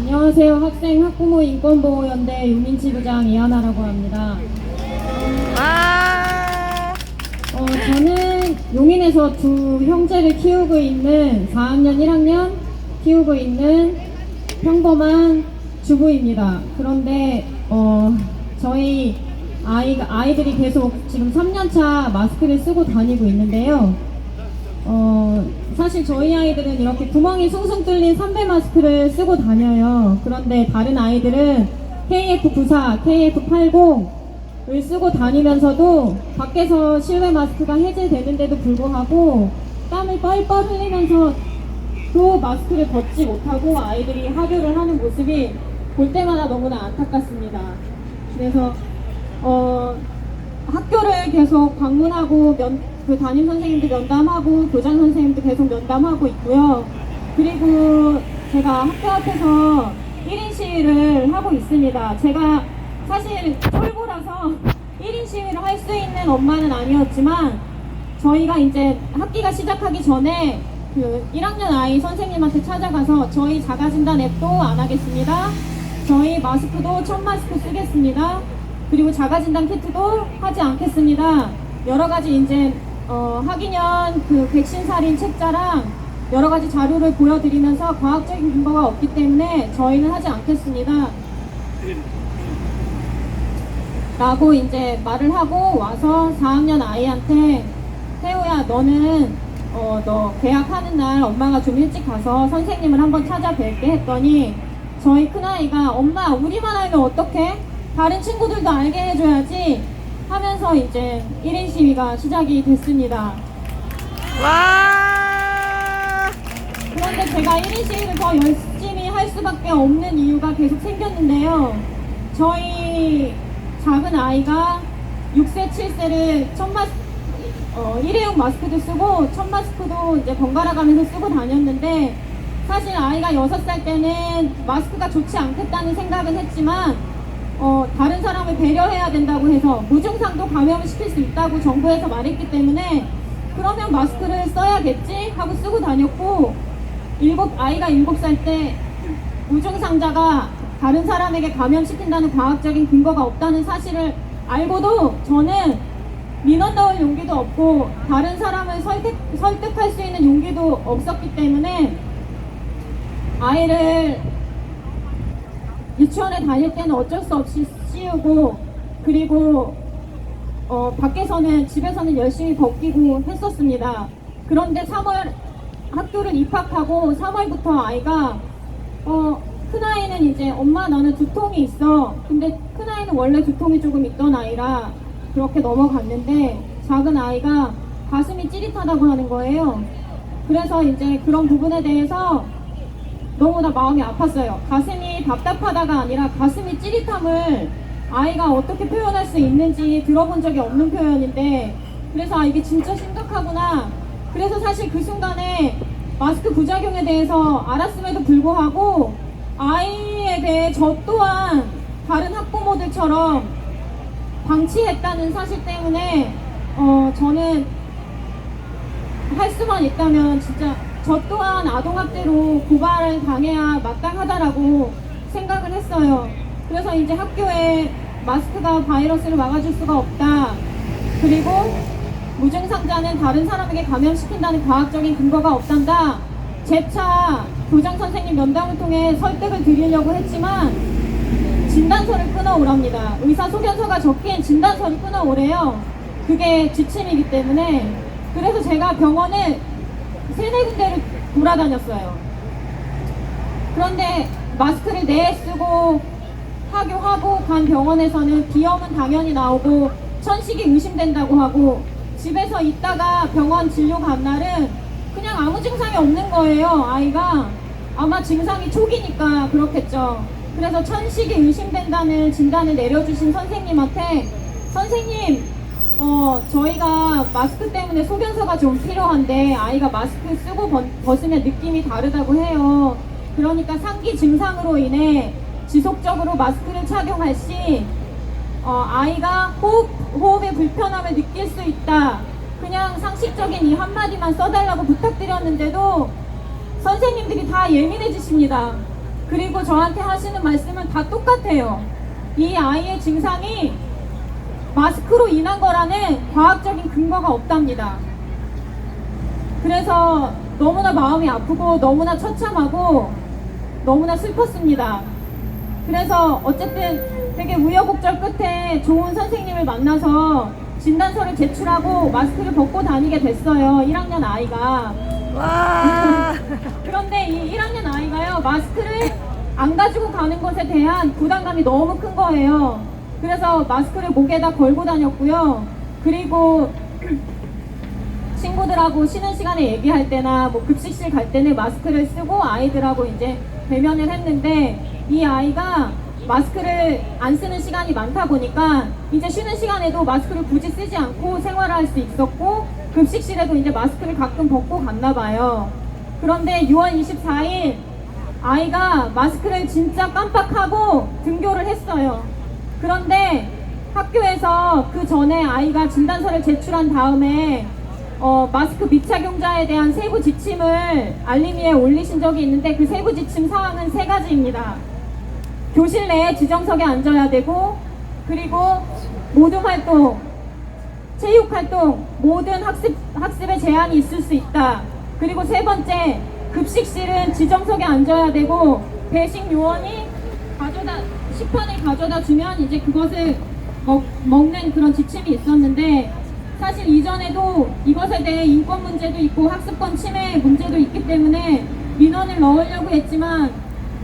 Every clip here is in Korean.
안녕하세요. 학생 학부모 인권보호연대 용인지부장 이하나라고 합니다. 저는 용인에서 두 형제를 키우고 있는 4학년 1학년 키우고 있는 평범한 주부입니다. 그런데 저희 아이들이 계속 지금 3년차 마스크를 쓰고 다니고 있는데요. 사실 저희 아이들은 이렇게 구멍이 숭숭 뚫린 3배 마스크를 쓰고 다녀요. 그런데 다른 아이들은 KF94, KF80을 쓰고 다니면서도 밖에서 실외 마스크가 해제되는데도 불구하고 땀을 뻘뻘 흘리면서 또 마스크를 벗지 못하고 아이들이 하교를 하는 모습이 볼 때마다 너무나 안타깝습니다. 그래서 학교를 계속 방문하고 담임 선생님도 면담하고 교장 선생님도 계속 면담하고 있고요. 그리고 제가 학교 앞에서 1인 시위를 하고 있습니다. 제가 사실 쫄보라서 1인 시위를 할 수 있는 엄마는 아니었지만 저희가 이제 학기가 시작하기 전에 그 1학년 아이 선생님한테 찾아가서 저희 자가진단 앱도 안 하겠습니다. 저희 마스크도 첫 마스크 쓰겠습니다. 그리고 자가진단 키트도 하지 않겠습니다. 여러 가지 이제 학인연 그 백신살인 책자랑 여러 가지 자료를 보여드리면서 과학적인 근거가 없기 때문에 저희는 하지 않겠습니다. 라고 이제 말을 하고 와서 4학년 아이한테 태우야 너는 너 계약하는 날 엄마가 좀 일찍 가서 선생님을 한번 찾아뵐게 했더니 저희 큰아이가 엄마 우리만 알면 어떡해? 다른 친구들도 알게 해줘야지 하면서 이제 1인 시위가 시작이 됐습니다. 와! 그런데 제가 1인 시위를 더 열심히 할 수밖에 없는 이유가 계속 생겼는데요. 저희 작은 아이가 6세, 7세를 일회용 마스크도 쓰고 첫 마스크도 이제 번갈아 가면서 쓰고 다녔는데 사실 아이가 6살 때는 마스크가 좋지 않겠다는 생각은 했지만 다른 사람을 배려해야 된다고 해서 무증상도 감염을 시킬 수 있다고 정부에서 말했기 때문에 그러면 마스크를 써야겠지 하고 쓰고 다녔고 아이가 7살 때 무증상자가 다른 사람에게 감염시킨다는 과학적인 근거가 없다는 사실을 알고도 저는 민원 넣을 용기도 없고 다른 사람을 설득할 수 있는 용기도 없었기 때문에 아이를 유치원에 다닐 때는 어쩔 수 없이 씌우고 그리고 밖에서는 집에서는 열심히 벗기고 했었습니다. 그런데 3월 학교를 입학하고 3월부터 아이가 큰아이는 이제 엄마 나는 두통이 있어. 근데 큰아이는 원래 두통이 조금 있던 아이라 그렇게 넘어갔는데 작은 아이가 가슴이 찌릿하다고 하는 거예요. 그래서 이제 그런 부분에 대해서 너무나 마음이 아팠어요. 가슴이 답답하다가 아니라 가슴이 찌릿함을 아이가 어떻게 표현할 수 있는지 들어본 적이 없는 표현인데 그래서 이게 진짜 심각하구나. 그래서 사실 그 순간에 마스크 부작용에 대해서 알았음에도 불구하고 아이에 대해 저 또한 다른 학부모들처럼 방치했다는 사실 때문에 저는 할 수만 있다면 진짜 저 또한 아동학대로 고발을 당해야 마땅하다라고 생각을 했어요. 그래서 이제 학교에 마스크가 바이러스를 막아줄 수가 없다. 그리고 무증상자는 다른 사람에게 감염시킨다는 과학적인 근거가 없단다. 재차 교장 선생님 면담을 통해 설득을 드리려고 했지만 진단서를 끊어오랍니다. 의사소견서가 적힌 진단서를 끊어오래요. 그게 지침이기 때문에. 그래서 제가 병원을 3-4군데를 돌아다녔어요. 그런데 마스크를 쓰고 하교하고 간 병원에서는 비염은 당연히 나오고 천식이 의심된다고 하고 집에서 있다가 병원 진료 간 날은 그냥 아무 증상이 없는 거예요. 아이가 아마 증상이 초기니까 그렇겠죠. 그래서 천식이 의심된다는 진단을 내려주신 선생님한테 선생님 저희가 마스크 때문에 소견서가 좀 필요한데 아이가 마스크 쓰고 벗으면 느낌이 다르다고 해요. 그러니까 상기 증상으로 인해 지속적으로 마스크를 착용할 시 아이가 호흡의 불편함을 느낄 수 있다. 그냥 상식적인 이 한마디만 써달라고 부탁드렸는데도 선생님들이 다 예민해지십니다. 그리고 저한테 하시는 말씀은 다 똑같아요. 이 아이의 증상이 마스크로 인한 거라는 과학적인 근거가 없답니다. 그래서 너무나 마음이 아프고 너무나 처참하고 너무나 슬펐습니다. 그래서 어쨌든 되게 우여곡절 끝에 좋은 선생님을 만나서 진단서를 제출하고 마스크를 벗고 다니게 됐어요. 1학년 아이가. 와. 그런데 이 1학년 아이가요, 마스크를 안 가지고 가는 것에 대한 부담감이 너무 큰 거예요. 그래서 마스크를 목에다 걸고 다녔고요. 그리고 친구들하고 쉬는 시간에 얘기할 때나 뭐 급식실 갈 때는 마스크를 쓰고 아이들하고 이제 대면을 했는데, 이 아이가 마스크를 안 쓰는 시간이 많다 보니까 이제 쉬는 시간에도 마스크를 굳이 쓰지 않고 생활을 할 수 있었고, 급식실에도 이제 마스크를 가끔 벗고 갔나 봐요. 그런데 6월 24일 아이가 마스크를 진짜 깜빡하고 등교를 했어요. 그런데 학교에서 그 전에 아이가 진단서를 제출한 다음에 마스크 미착용자에 대한 세부 지침을 알림위에 올리신 적이 있는데, 그 세부 지침 사항은 3가지입니다. 교실 내에 지정석에 앉아야 되고, 그리고 모든 활동, 체육 활동, 모든 학습에 제한이 있을 수 있다. 그리고 3번째, 급식실은 지정석에 앉아야 되고, 배식 요원이 식판을 가져다 주면 이제 그것을 먹는 그런 지침이 있었는데, 사실 이전에도 이것에 대해 인권 문제도 있고 학습권 침해 문제도 있기 때문에 민원을 넣으려고 했지만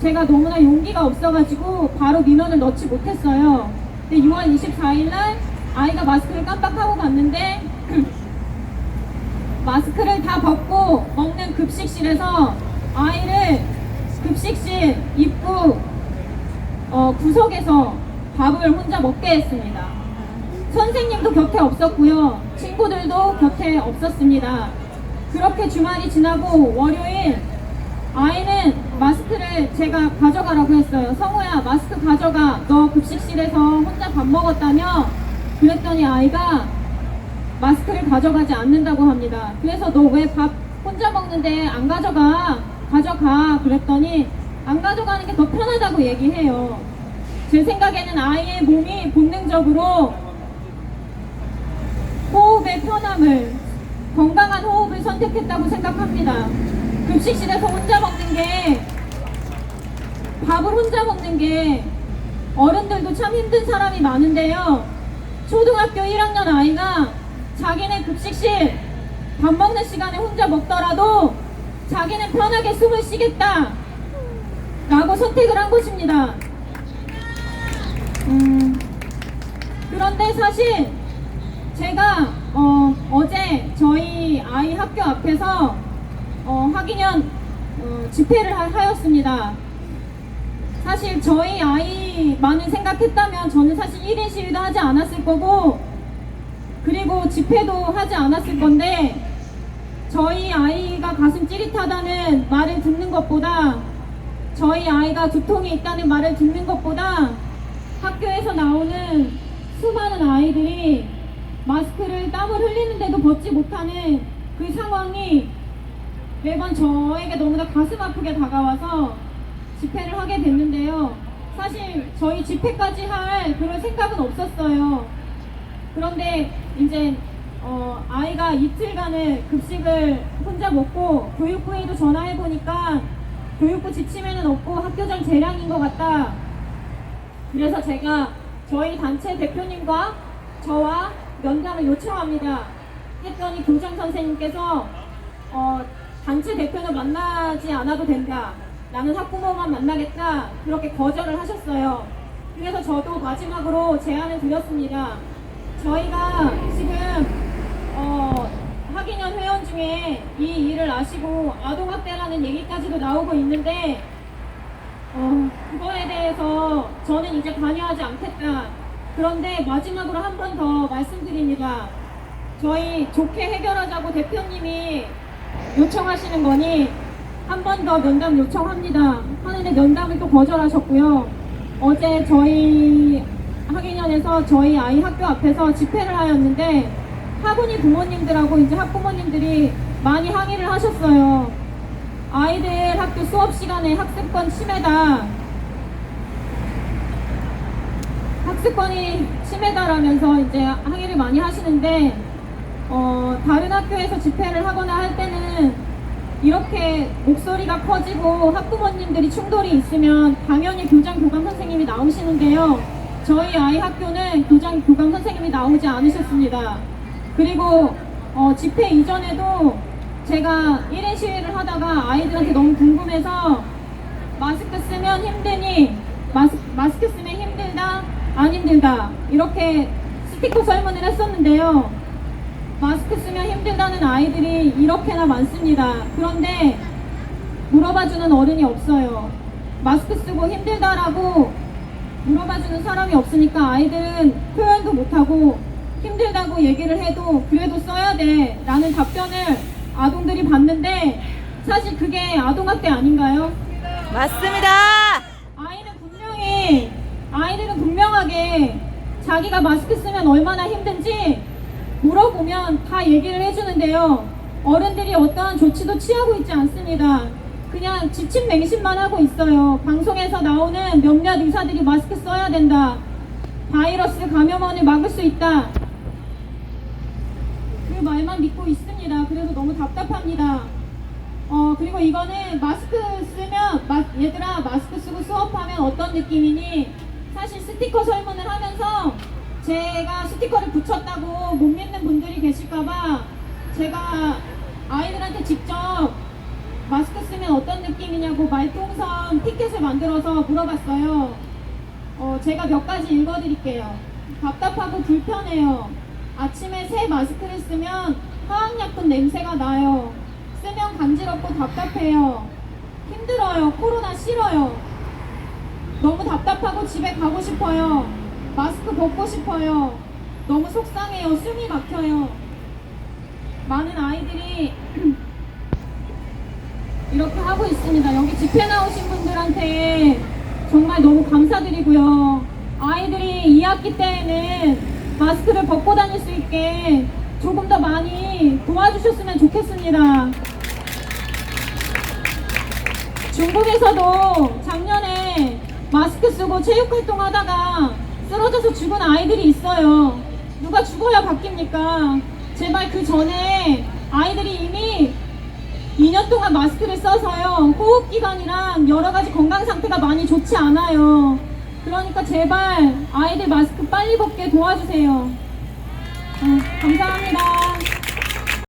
제가 너무나 용기가 없어가지고 바로 민원을 넣지 못했어요. 근데 6월 24일 날 아이가 마스크를 깜빡하고 갔는데 마스크를 다 벗고 먹는 급식실에서 아이를 급식실 입구 구석에서 밥을 혼자 먹게 했습니다. 선생님도 곁에 없었고요. 친구들도 곁에 없었습니다. 그렇게 주말이 지나고 월요일 아이는 마스크를 제가 가져가라고 했어요. 성우야, 마스크 가져가. 너 급식실에서 혼자 밥 먹었다며? 그랬더니 아이가 마스크를 가져가지 않는다고 합니다. 그래서 너 왜 밥 혼자 먹는데 안 가져가? 가져가. 그랬더니 안 가져가는 게 더 편하다고 얘기해요. 제 생각에는 아이의 몸이 본능적으로 호흡의 편함을, 건강한 호흡을 선택했다고 생각합니다. 급식실에서 혼자 먹는 게, 밥을 혼자 먹는 게 어른들도 참 힘든 사람이 많은데요. 초등학교 1학년 아이가 자기네 급식실 밥 먹는 시간에 혼자 먹더라도 자기는 편하게 숨을 쉬겠다 라고 선택을 한 것입니다. 그런데 사실 제가 어제 저희 아이 학교 앞에서 학인현 집회를 하였습니다. 사실 저희 아이만을 생각했다면 저는 사실 1인 시위도 하지 않았을 거고, 그리고 집회도 하지 않았을 건데, 저희 아이가 가슴 찌릿하다는 말을 듣는 것보다, 저희 아이가 두통이 있다는 말을 듣는 것보다 학교에서 나오는 수많은 아이들이 마스크를 땀을 흘리는데도 벗지 못하는 그 상황이 매번 저에게 너무나 가슴 아프게 다가와서 집회를 하게 됐는데요. 사실 저희 집회까지 할 그런 생각은 없었어요. 그런데 이제 아이가 이틀간을 급식을 혼자 먹고 교육부에도 전화해보니까 교육부 지침에는 없고 학교장 재량인 것 같다. 그래서 제가 저희 단체 대표님과 저와 면담을 요청합니다. 했더니 교장 선생님께서 단체 대표는 만나지 않아도 된다. 나는 학부모만 만나겠다. 그렇게 거절을 하셨어요. 그래서 저도 마지막으로 제안을 드렸습니다. 저희가 지금 학인현 회원 중에 이 일을 아시고 아동학대라는 얘기까지도 나오고 있는데 그거에 대해서 저는 이제 관여하지 않겠다. 그런데 마지막으로 한 번 더 말씀드립니다. 저희 좋게 해결하자고 대표님이 요청하시는 거니 한 번 더 면담 요청합니다. 하는데 면담을 또 거절하셨고요. 어제 저희 학인현에서 저희 아이 학교 앞에서 집회를 하였는데 학우니 부모님들하고 이제 학부모님들이 많이 항의를 하셨어요. 아이들 학교 수업 시간에 학습권 침해다, 학습권이 침해다라면서 이제 항의를 많이 하시는데, 다른 학교에서 집회를 하거나 할 때는 이렇게 목소리가 커지고 학부모님들이 충돌이 있으면 당연히 교장 교감 선생님이 나오시는데요. 저희 아이 학교는 교장 교감 선생님이 나오지 않으셨습니다. 그리고 집회 이전에도 제가 1인 시위를 하다가 아이들한테 너무 궁금해서 마스크 쓰면 힘드니, 마스크 쓰면 힘들다, 안 힘들다, 이렇게 스티커 설문을 했었는데요. 마스크 쓰면 힘들다는 아이들이 이렇게나 많습니다. 그런데 물어봐주는 어른이 없어요. 마스크 쓰고 힘들다라고 물어봐주는 사람이 없으니까 아이들은 표현도 못하고 힘들다고 얘기를 해도 그래도 써야 돼 라는 답변을 아동들이 받는데, 사실 그게 아동학대 아닌가요? 맞습니다. 아이들은 분명하게 자기가 마스크 쓰면 얼마나 힘든지 물어보면 다 얘기를 해주는데요. 어른들이 어떠한 조치도 취하고 있지 않습니다. 그냥 지침맹신만 하고 있어요. 방송에서 나오는 몇몇 의사들이 마스크 써야 된다, 바이러스 감염원을 막을 수 있다, 그 말만 믿고 있습니다. 그래서 너무 답답합니다. 그리고 이거는 마스크 쓰면 얘들아 마스크 쓰고 수업하면 어떤 느낌이니? 사실 스티커 설문을 하면서 제가 스티커를 붙였다고 못 믿는 분들이 계실까봐 제가 아이들한테 직접 마스크 쓰면 어떤 느낌이냐고 말풍선 티켓을 만들어서 물어봤어요. 제가 몇 가지 읽어드릴게요. 답답하고 불편해요. 아침에 새 마스크를 쓰면 화학약품 냄새가 나요. 쓰면 간지럽고 답답해요. 힘들어요. 코로나 싫어요. 너무 답답하고 집에 가고 싶어요. 마스크 벗고 싶어요. 너무 속상해요. 숨이 막혀요. 많은 아이들이 이렇게 하고 있습니다. 여기 집회 나오신 분들한테 정말 너무 감사드리고요. 아이들이 2학기 때에는 마스크를 벗고 다닐 수 있게 조금 더 많이 도와주셨으면 좋겠습니다. 중국에서도 작년에 마스크 쓰고 체육활동 하다가 쓰러져서 죽은 아이들이 있어요. 누가 죽어야 바뀝니까? 제발 그 전에 아이들이 이미 2년 동안 마스크를 써서요, 호흡기관이랑 여러가지 건강 상태가 많이 좋지 않아요. 그러니까 제발 아이들 마스크 빨리 벗게 도와주세요. 감사합니다.